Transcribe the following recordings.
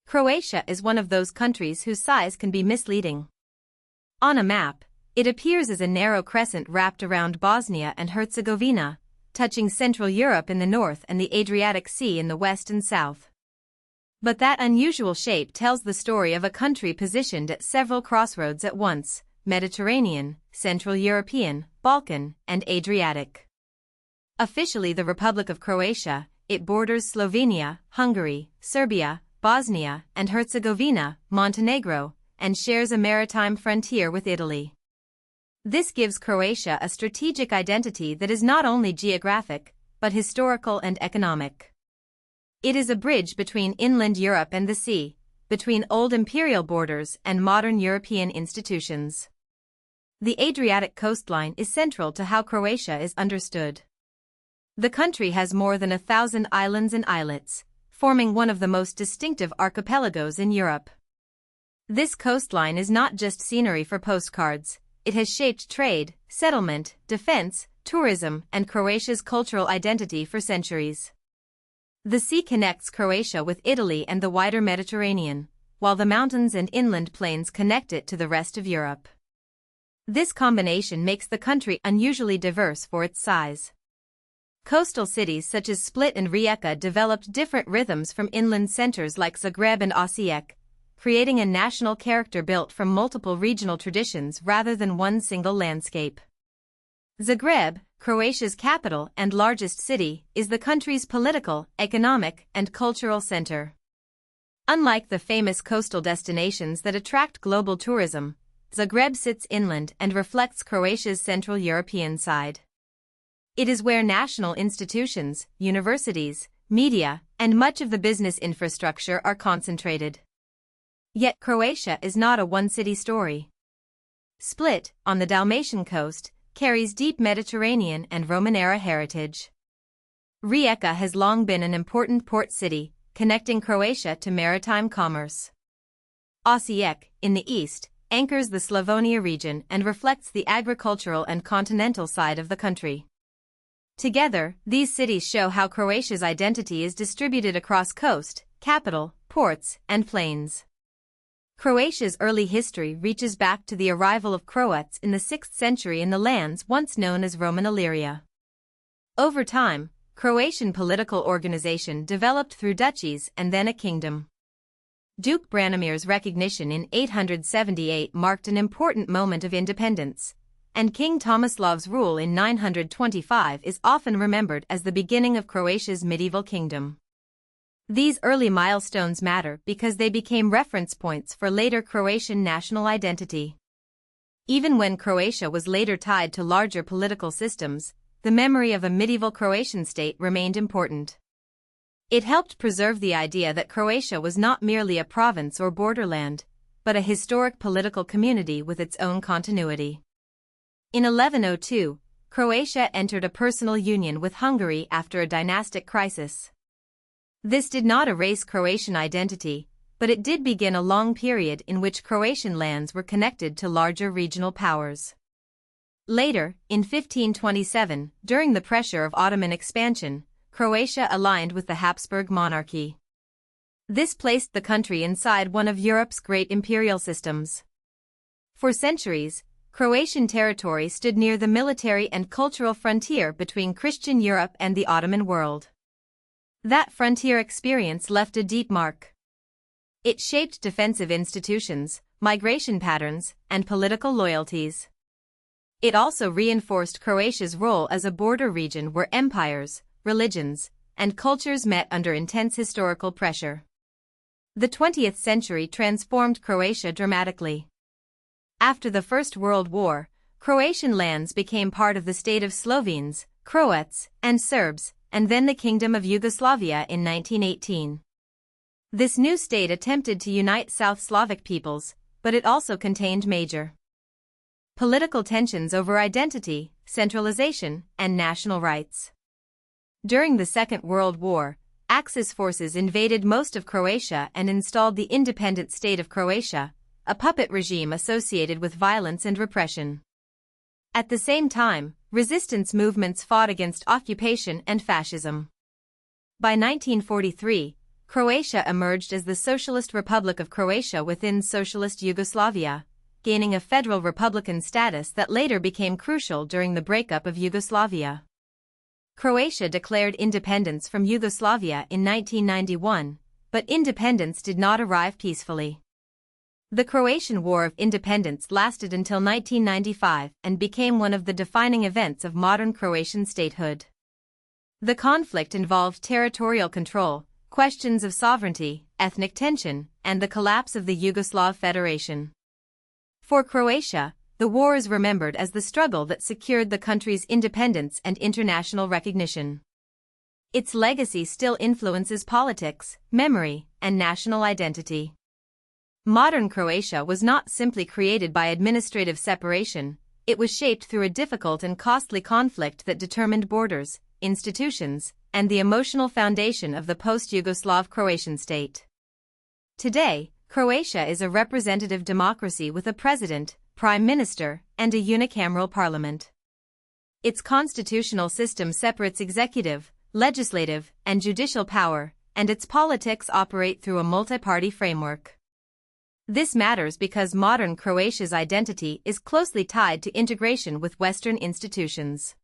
Croatia is one of those countries whose size can be misleading. On a map, it appears as a narrow crescent wrapped around Bosnia and Herzegovina, touching Central Europe in the north and the Adriatic Sea in the west and south. But that unusual shape tells the story of a country positioned at several crossroads at once: Mediterranean, Central European, Balkan, and Adriatic. Officially the Republic of Croatia, it borders Slovenia, Hungary, Serbia, Bosnia and Herzegovina, Montenegro, and shares a maritime frontier with Italy. This gives Croatia a strategic identity that is not only geographic, but historical and economic. It is a bridge between inland Europe and the sea, between old imperial borders and modern European institutions. The Adriatic coastline is central to how Croatia is understood. The country has more than 1,000 islands and islets, forming one of the most distinctive archipelagos in Europe. This coastline is not just scenery for postcards, it has shaped trade, settlement, defense, tourism, and Croatia's cultural identity for centuries. The sea connects Croatia with Italy and the wider Mediterranean, while the mountains and inland plains connect it to the rest of Europe. This combination makes the country unusually diverse for its size. Coastal cities such as Split and Rijeka developed different rhythms from inland centers like Zagreb and Osijek, creating a national character built from multiple regional traditions rather than one single landscape. Zagreb, Croatia's capital and largest city, is the country's political, economic, and cultural center. Unlike the famous coastal destinations that attract global tourism, Zagreb sits inland and reflects Croatia's Central European side. It is where national institutions, universities, media, and much of the business infrastructure are concentrated. Yet Croatia is not a one-city story. Split, on the Dalmatian coast, carries deep Mediterranean and Roman-era heritage. Rijeka has long been an important port city, connecting Croatia to maritime commerce. Osijek, in the east, anchors the Slavonia region and reflects the agricultural and continental side of the country. Together, these cities show how Croatia's identity is distributed across coast, capital, ports, and plains. Croatia's early history reaches back to the arrival of Croats in the 6th century in the lands once known as Roman Illyria. Over time, Croatian political organization developed through duchies and then a kingdom. Duke Branimir's recognition in 878 marked an important moment of independence, and King Tomislav's rule in 925 is often remembered as the beginning of Croatia's medieval kingdom. These early milestones matter because they became reference points for later Croatian national identity. Even when Croatia was later tied to larger political systems, the memory of a medieval Croatian state remained important. It helped preserve the idea that Croatia was not merely a province or borderland, but a historic political community with its own continuity. In 1102, Croatia entered a personal union with Hungary after a dynastic crisis. This did not erase Croatian identity, but it did begin a long period in which Croatian lands were connected to larger regional powers. Later, in 1527, during the pressure of Ottoman expansion, Croatia aligned with the Habsburg monarchy. This placed the country inside one of Europe's great imperial systems. For centuries, Croatian territory stood near the military and cultural frontier between Christian Europe and the Ottoman world. That frontier experience left a deep mark. It shaped defensive institutions, migration patterns, and political loyalties. It also reinforced Croatia's role as a border region where empires, religions, and cultures met under intense historical pressure. The 20th century transformed Croatia dramatically. After the First World War, Croatian lands became part of the state of Slovenes, Croats, and Serbs, and then the Kingdom of Yugoslavia in 1918. This new state attempted to unite South Slavic peoples, but it also contained major political tensions over identity, centralization, and national rights. During the Second World War, Axis forces invaded most of Croatia and installed the independent state of Croatia, a puppet regime associated with violence and repression. At the same time, resistance movements fought against occupation and fascism. By 1943, Croatia emerged as the Socialist Republic of Croatia within Socialist Yugoslavia, gaining a federal republican status that later became crucial during the breakup of Yugoslavia. Croatia declared independence from Yugoslavia in 1991, but independence did not arrive peacefully. The Croatian War of Independence lasted until 1995 and became one of the defining events of modern Croatian statehood. The conflict involved territorial control, questions of sovereignty, ethnic tension, and the collapse of the Yugoslav Federation. For Croatia, the war is remembered as the struggle that secured the country's independence and international recognition. Its legacy still influences politics, memory, and national identity. Modern Croatia was not simply created by administrative separation, it was shaped through a difficult and costly conflict that determined borders, institutions, and the emotional foundation of the post-Yugoslav Croatian state. Today, Croatia is a representative democracy with a president, prime minister, and a unicameral parliament. Its constitutional system separates executive, legislative, and judicial power, and its politics operate through a multi-party framework. This matters because modern Croatia's identity is closely tied to integration with Western institutions.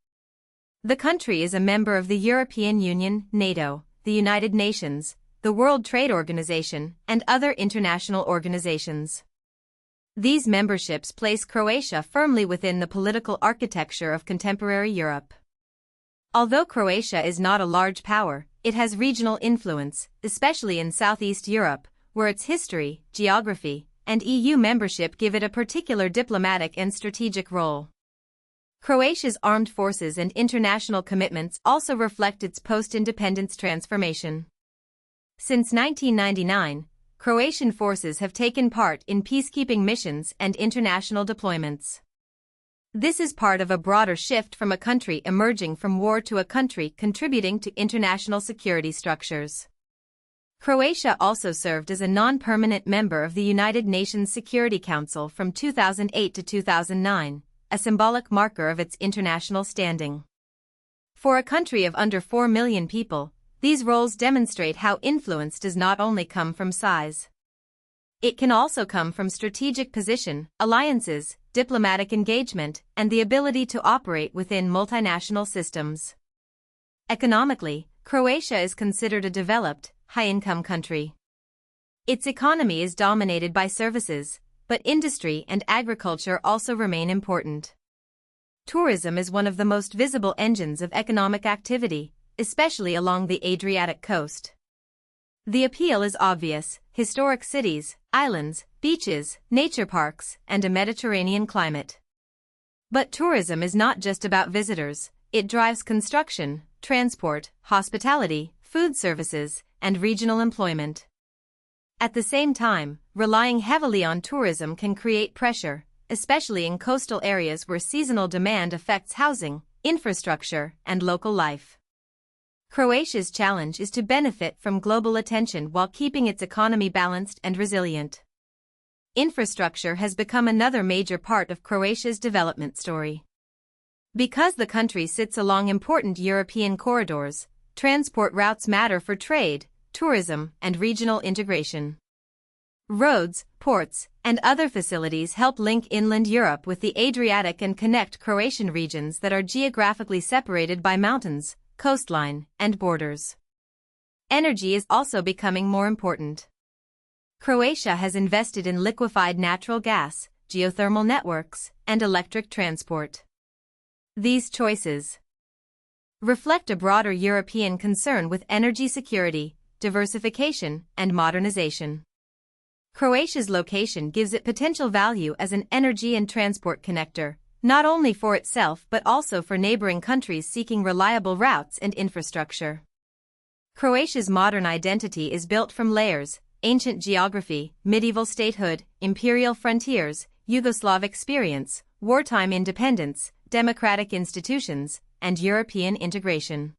The country is a member of the European Union, NATO, the United Nations, the World Trade Organization, and other international organizations. These memberships place Croatia firmly within the political architecture of contemporary Europe. Although Croatia is not a large power, it has regional influence, especially in Southeast Europe, where its history, geography, and EU membership give it a particular diplomatic and strategic role. Croatia's armed forces and international commitments also reflect its post-independence transformation. Since 1999, Croatian forces have taken part in peacekeeping missions and international deployments. This is part of a broader shift from a country emerging from war to a country contributing to international security structures. Croatia also served as a non-permanent member of the United Nations Security Council from 2008 to 2009, a symbolic marker of its international standing. For a country of under 4 million people, these roles demonstrate how influence does not only come from size. It can also come from strategic position, alliances, diplomatic engagement, and the ability to operate within multinational systems. Economically, Croatia is considered a developed, high-income country. Its economy is dominated by services, but industry and agriculture also remain important. Tourism is one of the most visible engines of economic activity, especially along the Adriatic coast. The appeal is obvious: historic cities, islands, beaches, nature parks, and a Mediterranean climate. But tourism is not just about visitors, it drives construction, transport, hospitality, food services, and regional employment. At the same time, relying heavily on tourism can create pressure, especially in coastal areas where seasonal demand affects housing, infrastructure, and local life. Croatia's challenge is to benefit from global attention while keeping its economy balanced and resilient. Infrastructure has become another major part of Croatia's development story. Because the country sits along important European corridors, transport routes matter for trade, tourism, and regional integration. Roads, ports, and other facilities help link inland Europe with the Adriatic and connect Croatian regions that are geographically separated by mountains, coastline, and borders. Energy is also becoming more important. Croatia has invested in liquefied natural gas, geothermal networks, and electric transport. These choices reflect a broader European concern with energy security, diversification, and modernization. Croatia's location gives it potential value as an energy and transport connector, not only for itself but also for neighboring countries seeking reliable routes and infrastructure. Croatia's modern identity is built from layers: ancient geography, medieval statehood, imperial frontiers, Yugoslav experience, wartime independence, democratic institutions, and European integration.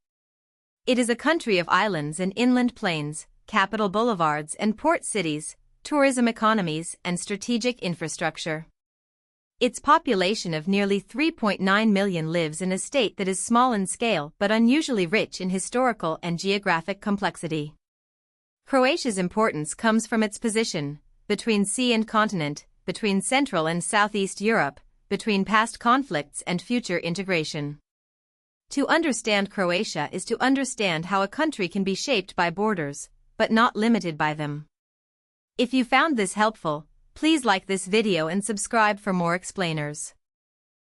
It is a country of islands and inland plains, capital boulevards and port cities, tourism economies, and strategic infrastructure. Its population of nearly 3.9 million lives in a state that is small in scale but unusually rich in historical and geographic complexity. Croatia's importance comes from its position between sea and continent, between Central and Southeast Europe, between past conflicts and future integration. To understand Croatia is to understand how a country can be shaped by borders, but not limited by them. If you found this helpful, please like this video and subscribe for more explainers.